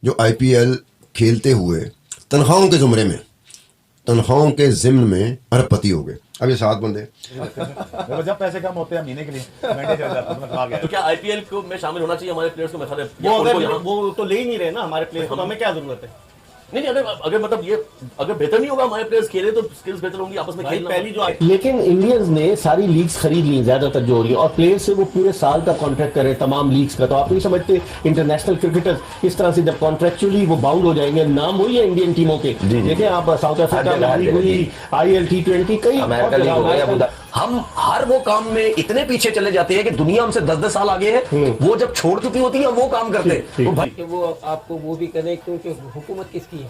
जो आईपीएल खेलते हुए तनख्वाहों के ज़ुमरे में, तनख्वाहों के ज़िम्न में अरबपति हो गए। अब ये 7 बंदे देखो जब पैसे कम होते हैं महीने के लिए महीने चले जाते हैं, मतलब आ गया। तो क्या आईपीएल को में शामिल होना चाहिए हमारे प्लेयर्स को? मैं वो तो ले ही नहीं रहे ना हमारे प्लेयर्स को, तो हमें क्या जरूरत है? नहीं, अगर मतलब ये अगर बेहतर नहीं होगा, हमारे प्लेयर्स खेले तो स्किल्स बेहतर होंगी, आपस में खेलना। पहली जो लेकिन इंडियंस ने सारी लीग्स खरीद ली ज्यादातर जो हो रही है, और प्लेयर से वो पूरे साल का कॉन्ट्रैक्ट करे तमाम लीग्स का। तो आप नहीं समझते इंटरनेशनल क्रिकेटर्स किस तरह से जब कॉन्ट्रेक्चुअली वो बाउंड हो जाएंगे? नाम वही है इंडियन टीमों के। देखें आप साउथ अफ्रीका में लीग हुई, IL T20 कई अमेरिका लीग हो गया। हम हर वो काम में इतने पीछे चले जाते हैं कि दुनिया हमसे 10-10 साल आगे है। वो जब छोड़ चुकी होती है वो काम करते हैं तो भाई वो आपको वो भी करें, क्योंकि हुकूमत किसकी है?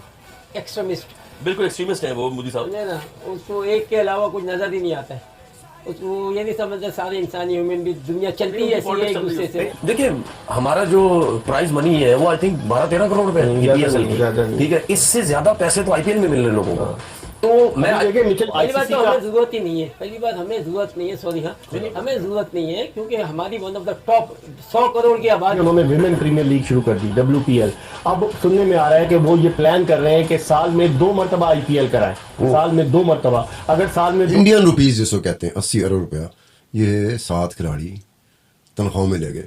एक्सट्रीमिस्ट, बिल्कुल एक्सट्रीमिस्ट है वो मोदी साहब। है ना, उसको एक के अलावा कुछ नजर ही नहीं आता है। उसको ये नहीं समझता सारे इंसानी ह्यूमन भी दुनिया चलती है ऐसी एक दूसरे से। देखिए हमारा जो प्राइज मनी है वो आई थिंक 12-13 करोड़ रुपए है, ठीक है। इससे ज्यादा पैसे तो आईपीएल में मिल रहे लोगों को। तो मैं पहली बात तो हमें जरूरत ही नहीं है, पहली बात हमें जरूरत नहीं है, सॉरी हाँ हमें जरूरत नहीं है, क्योंकि हमारी one of the top 100 crore की आबादी। उन्होंने विमेन प्रीमियर लीग शुरू कर दी WPL। अब सुनने में आ रहा है कि वो ये प्लान कर रहे हैं कि साल में 2 मरतबा IPL कराएं, साल में 2 मरतबा। अगर साल में इंडियन रुपीज जिसको कहते हैं 80 अरब रुपया, ये 7 खिलाड़ी तनख्वाह में ले गए।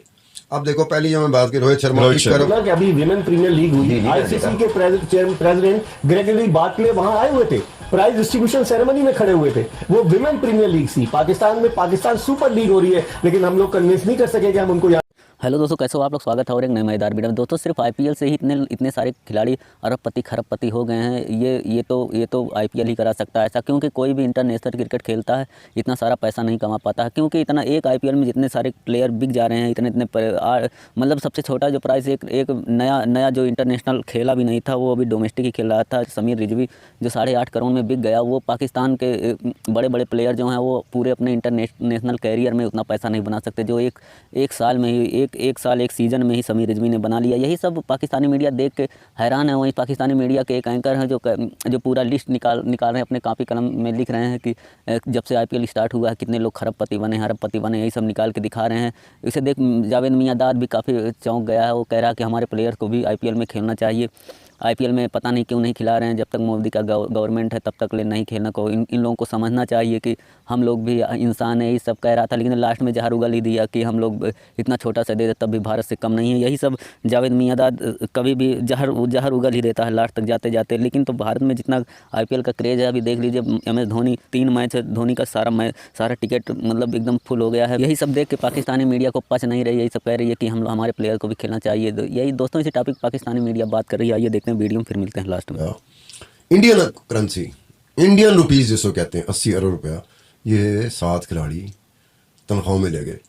अब देखो पहली जो मैं बात की रोहित शर्मा कि अभी विमेन प्रीमियर लीग हुई, ICC के प्रेसिडेंट ग्रेगरी बाटले वहां आए हुए थे, प्राइज डिस्ट्रीब्यूशन सेरेमनी में खड़े हुए थे। वो विमेन प्रीमियर लीग थी पाकिस्तान में, पाकिस्तान सुपर लीग हो रही है, लेकिन हम लोग कन्विंस नहीं कर सके कि हम उनको। हेलो दोस्तों, कैसे हो आप लोग? स्वागत है और एक नए मजेदार वीडियो में। दोस्तों सिर्फ आईपीएल से ही इतने सारे खिलाड़ी अरबपति खरबपति हो गए हैं। ये तो आईपीएल ही करा सकता है ऐसा, क्योंकि कोई भी इंटरनेशनल क्रिकेट खेलता है इतना सारा पैसा नहीं कमा पाता है, क्योंकि इतना एक आईपीएल में जितने सारे प्लेयर बिक जा रहे हैं, इतने मतलब सबसे छोटा जो प्राइस एक नया जो इंटरनेशनल खेला भी नहीं था, वो अभी डोमेस्टिक ही खेल रहा था, समीर रिजवी, जो 8.5 करोड़ में बिक गया। वो पाकिस्तान के बड़े बड़े प्लेयर जो हैं वो पूरे अपने इंटरनेशनल कैरियर में उतना पैसा नहीं बना सकते, जो एक साल में ही एक साल एक सीज़न में ही समीर रिजवी ने बना लिया। यही सब पाकिस्तानी मीडिया देख के हैरान है। वहीं पाकिस्तानी मीडिया के एक एंकर हैं जो पूरा लिस्ट निकाल रहे हैं, अपने कापी कलम में लिख रहे हैं कि जब से आईपीएल स्टार्ट हुआ है कितने लोग खरबपति बने, अरबपति बने, यही सब निकाल के दिखा रहे हैं। इसे देख जावेद मियांदाद भी काफ़ी चौंक गया है। वो कह रहा है कि हमारे प्लेयर्स को भी आईपीएल में खेलना चाहिए। आईपीएल में पता नहीं क्यों नहीं खिला रहे हैं, जब तक मोदी का गवर्नमेंट है तब तक ले नहीं खेलना को। इन लोगों को समझना चाहिए कि हम लोग भी इंसान है, ये सब कह रहा था, लेकिन लास्ट में जहर उगल ही दिया कि हम लोग इतना छोटा सा दे दे तब भी भारत से कम नहीं है। यही सब जावेद मियांदाद कभी भी जहर उगल ही देता है लास्ट तक जाते जाते। लेकिन तो भारत में जितना आईपीएल का क्रेज़ है, अभी देख लीजिए MS धोनी 3 मैच है, धोनी का सारा टिकट मतलब एकदम फुल हो गया है। यही सब देख के पाकिस्तानी मीडिया को पच नहीं रही है, यही सब कह रही है कि हमारे प्लेयर को भी खेलना चाहिए। यही दोस्तों इसी टॉपिक पाकिस्तानी मीडिया बात कर रही है। आइए देखते हैं वीडियो में, फिर मिलते हैं लास्ट में। इंडियन करेंसी, इंडियन रुपीज जिसको कहते हैं 80 अरब रुपया, ये 7 खिलाड़ी तनख्वाह में ले गए।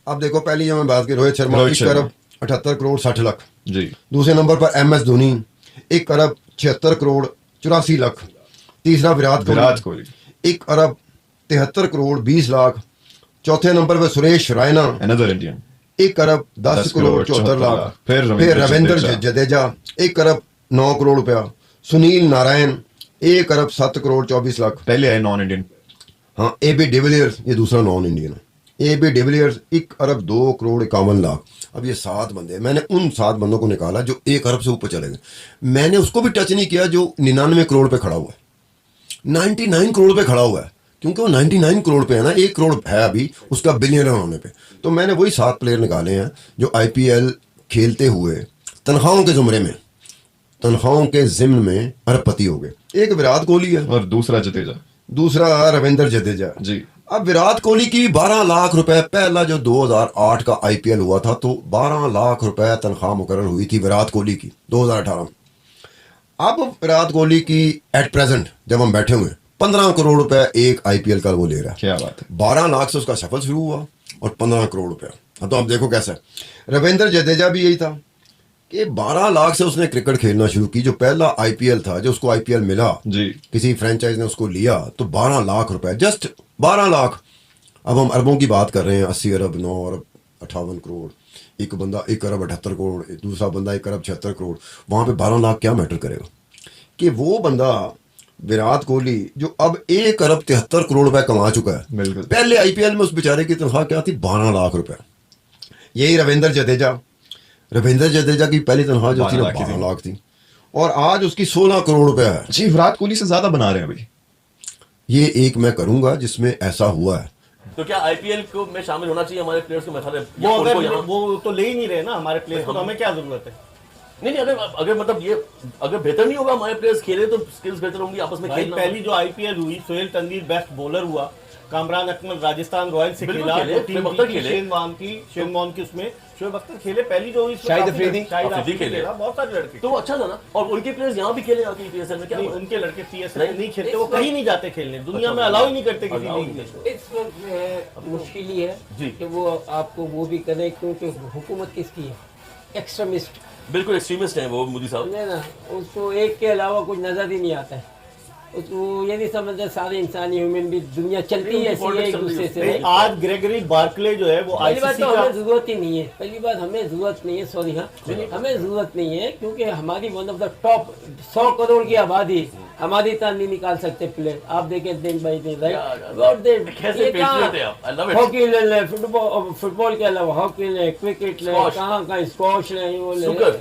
अब देखो पहली जो मैं बात की रोहित शर्मा 1 अरब 78 करोड़ 60 लाख जी। दूसरे नंबर पर MS धोनी 1 अरब 76 करोड़ 84 लाख। तीसरा विराट कोहली 1 अरब 73 करोड़ 20 लाख। चौथे नंबर पर सुरेश रैना अनदर इंडियन 1 अरब 10 करोड़ 74 लाख। फिर रविंद्र जडेजा 1 अरब 9 करोड़ रुपया। सुनील नारायण 1 अरब 7 करोड़ 24 लाख। पहले है नॉन इंडियन। हाँ, AB डिविलियर्स ये दूसरा नॉन इंडियन है। AB डिविलियर्स 1 अरब 2 करोड़ 51 लाख। अब ये 7 बंदे, मैंने उन 7 बंदों को निकाला जो 1 अरब से ऊपर चले गए। मैंने उसको भी टच नहीं किया जो 99 करोड़ पे खड़ा हुआ है, 99 करोड़ पे खड़ा हुआ है, क्योंकि वो 99 करोड़ पे है ना, 1 करोड़ है अभी उसका बिलियनर होने पे। तो मैंने वही 7 प्लेयर निकाले हैं जो IPL खेलते हुए तनख्वाहों के ज़ुमरे में, तनख्वाहों के ज़िम्न में अरबपति हो गए। एक विराट कोहली है और दूसरा जडेजा, दूसरा रविंद्र जडेजा जी। अब विराट कोहली की 12 लाख रुपए, पहला जो 2008 का IPL हुआ था तो 12 लाख रुपए तनख्वाह मुकर्रर हुई थी विराट कोहली की 2018 में। अब विराट कोहली की एट प्रेजेंट जब हम बैठे हुए 15 करोड़ रुपए एक IPL का वो ले रहा है। क्या बात है। 12 लाख से उसका सफल शुरू हुआ और 15 करोड़ रुपया। तो आप देखो कैसा है। रविंद्र जडेजा भी यही था कि 12 लाख से उसने क्रिकेट खेलना शुरू की। जो पहला IPL था, जो उसको IPL मिला जी, किसी फ्रेंचाइज ने उसको लिया तो 12 लाख रुपए, जस्ट 12 लाख। अब हम अरबों की बात कर रहे हैं, 80 अरब 9 अरब 58 करोड़। एक बंदा 1 अरब 78 करोड़, दूसरा बंदा 1 अरब 76 करोड़। वहां पे 12 लाख क्या मैटर करेगा कि वो बंदा विराट कोहली जो अब 1 अरब 73 करोड़ रुपए कमा चुका है, पहले IPL में उस बेचारे की तनख्वाह क्या थी? 12 लाख रुपए। यही रविंद्र जडेजा रविंद्र जडेजा की पहली तनख्वाह जो थी ना 12 लाख की 12 लाख थी, और आज उसकी 16 करोड़ रुपया है। जी, विराट कोहली से ज्यादा बना रहे हैं अभी। ये एक मैं करूंगा जिसमें ऐसा हुआ है। तो क्या आईपीएल को में शामिल होना चाहिए हमारे प्लेयर्स के मैदान वो अगर वो तो ले ही नहीं रहे ना हमारे प्लेयर्स को, तो हमें क्या जरूरत है? नहीं अगर मतलब ये अगर बेहतर नहीं होगा हमारे प्लेयर्स खेले तो स्किल्स बेहतर होंगी आपस में भाई खेलना। पहली जो आईपीएल हुई, सोहेल तनवीर बेस्ट बॉलर हुआ, कामरान अकमल राजस्थान रॉयल्स से बिल्कुल खेला, खेले, तो टीम शोएब अख्तर की खेले। शेन वॉर्न की उसमें शोएब अख्तर खेले। पहली जो हुई इसमें शाहिद काफी अफरीदी। शाहिद अफरीदी अफरीदी खेले। खेला, बहुत सारे लड़के। तो वो अच्छा था ना, और उनके प्लेयर्स यहाँ भी खेले आके पीएसएल में क्या नहीं, हुआ? उनके लड़के पीएसएल नहीं, नहीं खेलते, वो कहीं नहीं जाते खेलने, दुनिया में अलाउ ही नहीं करते किसी लीग में। इस वक्त जो है मुश्किल ही है जी। कि वो आपको वो भी करे, क्योंकि हुकूमत किसकी है? एक्सट्रीमिस्ट बिल्कुल एक्सट्रीमिस्ट हैं वो मोदी साहब। समझे ना, उसको एक के अलावा कुछ नजर ही नहीं आता है। उसको ये नहीं समझते सारे इंसानी ह्यूमन भी दुनिया चलती है ऐसी है एक दूसरे से। नहीं, आज ग्रेगरी बार्कले जो है वो पहली बात आईसीसी तो का हमें जरूरत ही नहीं है, पहली बात हमें जरूरत नहीं है, सॉरी हाँ, हमें जरूरत नहीं है, क्योंकि हमारी one of the top 100 crore की आबादी हमारी तरह नहीं निकाल सकते प्लेयर। आप देखें दिन बाई दिन, राइट? कैसे पेट्रियट है आप, I love it। हॉकी ले लें, फुटबॉल के अलावा हॉकी लें, क्रिकेट लें, Squash। कहाँ स्क्वॉश लें, वो लें। शुगर।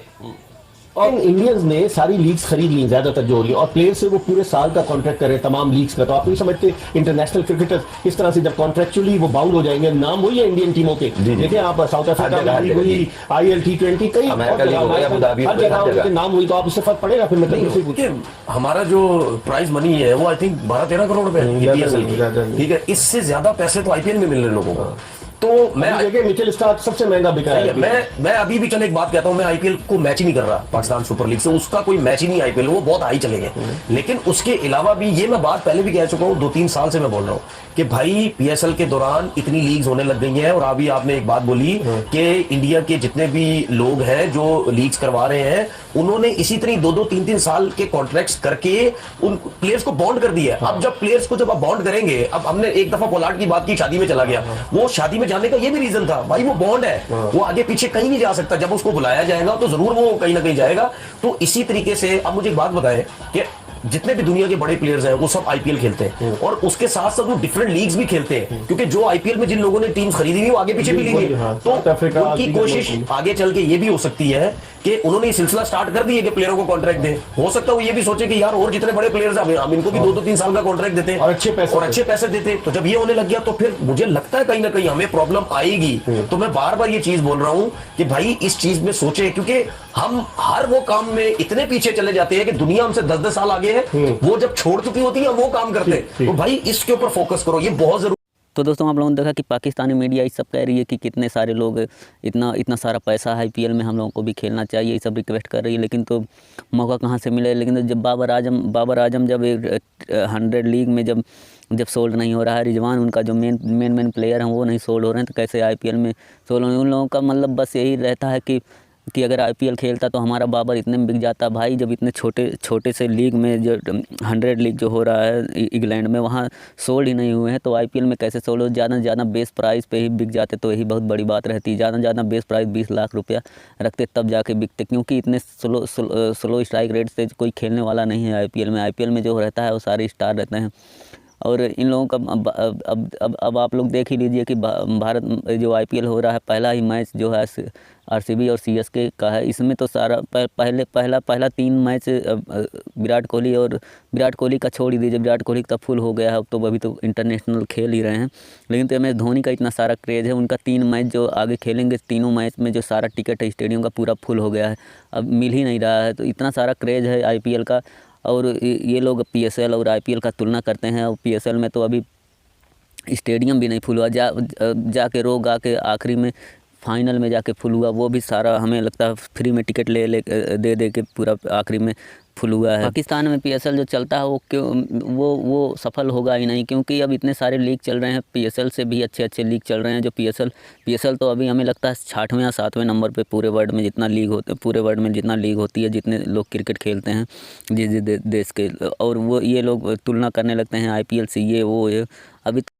और इंडियंस ने सारी लीग्स खरीद ली ज्यादातर जो हो रही है, और प्लेयर से वो पूरे साल का कॉन्ट्रैक्ट करे तमाम लीग्स का। तो आप नहीं समझते इंटरनेशनल क्रिकेटर्स किस तरह से जब कॉन्ट्रेक्चुअली वो बाउंड हो जाएंगे। नाम वही है इंडियन टीमों के, देखिए आप साउथ अफ्रीका में लीग हुई, IL T20, कई अमेरिका लीग हो गया, अबू धाबी हर हो गया, जगह हर जगह। उनके नाम हुई, तो आप इससे फर्क पड़ेगा फिर मतलब किसी को। देखिए, हमारा जो प्राइज मनी है वो आई थिंक 12-13 करोड़ रुपए है PSL की, ठीक है। इससे ज्यादा पैसे तो आईपीएल में मिल रहे लोगों को। तो मैं देखिए मिचेल स्टार्क सबसे महंगा बिका है। मैं अभी भी चलो एक बात कहता हूं, मैं आईपीएल को मैच ही नहीं कर रहा पाकिस्तान सुपर लीग से, उसका कोई मैच ही नहीं आईपीएल, वो बहुत हाई चले गए। लेकिन उसके अलावा भी ये मैं बात पहले भी कह चुका हूं, 2-3 साल से मैं बोल रहा हूं कि भाई पीएसएल के दौरान इतनी लीग्स होने लग गई हैं। और अभी आपने एक बात बोली कि इंडिया के जितने भी लोग हैं जो लीग्स करवा रहे हैं, उन्होंने इसी तरह 2-2, 3-3 साल के कॉन्ट्रैक्ट्स करके उन प्लेयर्स को बॉन्ड कर दिया है। अब जब प्लेयर्स को जब आप बॉन्ड करेंगे, अब हमने एक दफा पोलार्ड की बात की, शादी में चला गया, वो शादी में जाने का ये भी रीजन था भाई, वो बॉन्ड है, वो आगे पीछे कहीं नहीं जा सकता। जब उसको बुलाया जाएगा तो जरूर वो कहीं ना कहीं जाएगा। तो इसी तरीके से अब मुझे एक बात बताएं कि जितने भी दुनिया के बड़े प्लेयर्स हैं वो सब आईपीएल खेलते हैं, और उसके साथ साथ वो डिफरेंट लीग्स भी खेलते हैं, क्योंकि जो आईपीएल में जिन लोगों ने टीम्स खरीदी हुई वो आगे पीछे भी लीग है। तो उनकी कोशिश आगे चल के ये भी हो सकती है कि उन्होंने ये सिलसिला स्टार्ट कर दिया कि प्लेयरों को कॉन्ट्रैक्ट दें। हो सकता है वो ये भी सोचे कि यार और जितने बड़े प्लेयर्स हैं हम इनको भी 2-3 साल का कॉन्ट्रैक्ट देते हैं और अच्छे पैसे देते। तो जब ये होने लग गया तो फिर मुझे लगता है कहीं ना कहीं हमें प्रॉब्लम आएगी। तो मैं बार बार ये चीज बोल रहा हूं कि भाई इस चीज में सोचे, क्योंकि हम हर वो काम में इतने पीछे चले जाते हैं कि दुनिया हमसे 10-10 साल आगे है, वो जब छोड़ चुकी होती है वो काम करते हैं। तो भाई इसके ऊपर फोकस करो, ये बहुत जरूरी। तो दोस्तों आप लोगों ने देखा कि पाकिस्तानी मीडिया ये सब कह रही है कि कितने सारे लोग इतना सारा पैसा है आईपीएल में, हम लोगों को भी खेलना चाहिए, ये सब रिक्वेस्ट कर रही है, लेकिन तो मौका कहाँ से मिले। लेकिन जब बाबर आजम जब 100 लीग में जब सोल्ड नहीं हो रहा है, रिजवान उनका जो मेन प्लेयर हैं वो नहीं सोल्ड हो रहे हैं, तो कैसे आईपीएल में सोल्ड होंगे। उन लोगों का मतलब बस यही रहता है कि अगर आईपीएल खेलता तो हमारा बाबर इतने में बिक जाता। भाई जब इतने छोटे से लीग में जो 100 लीग जो हो रहा है इंग्लैंड में, वहाँ सोल्ड ही नहीं हुए हैं, तो आईपीएल में कैसे सोल्ड हो। ज़्यादा से ज़्यादा बेस प्राइस पे ही बिक जाते तो यही बहुत बड़ी बात रहती। ज़्यादा से ज़्यादा बेस प्राइस 20 लाख रुपया रखते तब जाके बिकते, क्योंकि इतने स्लो स्ट्राइक रेट से कोई खेलने वाला नहीं है आईपीएल में। आईपीएल में जो रहता है वो सारे स्टार रहते हैं। और इन लोगों का अब आप लोग देख ही लीजिए कि भारत जो आईपीएल हो रहा है, पहला ही मैच जो है आरसीबी और सीएसके का है। इसमें तो सारा पहला 3 मैच विराट कोहली का छोड़ ही दीजिए, विराट कोहली का फुल हो गया है, अब तो अभी तो इंटरनेशनल खेल ही रहे हैं। लेकिन तो MS धोनी का इतना सारा क्रेज़ है, उनका 3 मैच जो आगे खेलेंगे, तीनों मैच में जो सारा टिकट है स्टेडियम का पूरा फुल हो गया है, अब मिल ही नहीं रहा है। तो इतना सारा क्रेज़ है आईपीएल का, और ये लोग पीएसएल और आईपीएल का तुलना करते हैं। और पीएसएल में तो अभी स्टेडियम भी नहीं फुल हुआ, जाके रोग आके आखिरी में फाइनल में जाके फुल हुआ, वो भी सारा हमें लगता है फ्री में टिकट दे के पूरा आखिरी में फुल हुआ है। पाकिस्तान में पीएसएल जो चलता है वो सफल होगा ही नहीं, क्योंकि अब इतने सारे लीग चल रहे हैं, पीएसएल से भी अच्छे लीग चल रहे हैं। जो पीएसएल तो अभी हमें लगता है 6वें या 7वें नंबर पे पूरे वर्ल्ड में जितना लीग होती है, जितने लोग क्रिकेट खेलते हैं जिस देश के, और वो ये लोग तुलना करने लगते हैं आईपीएल से, ये अभी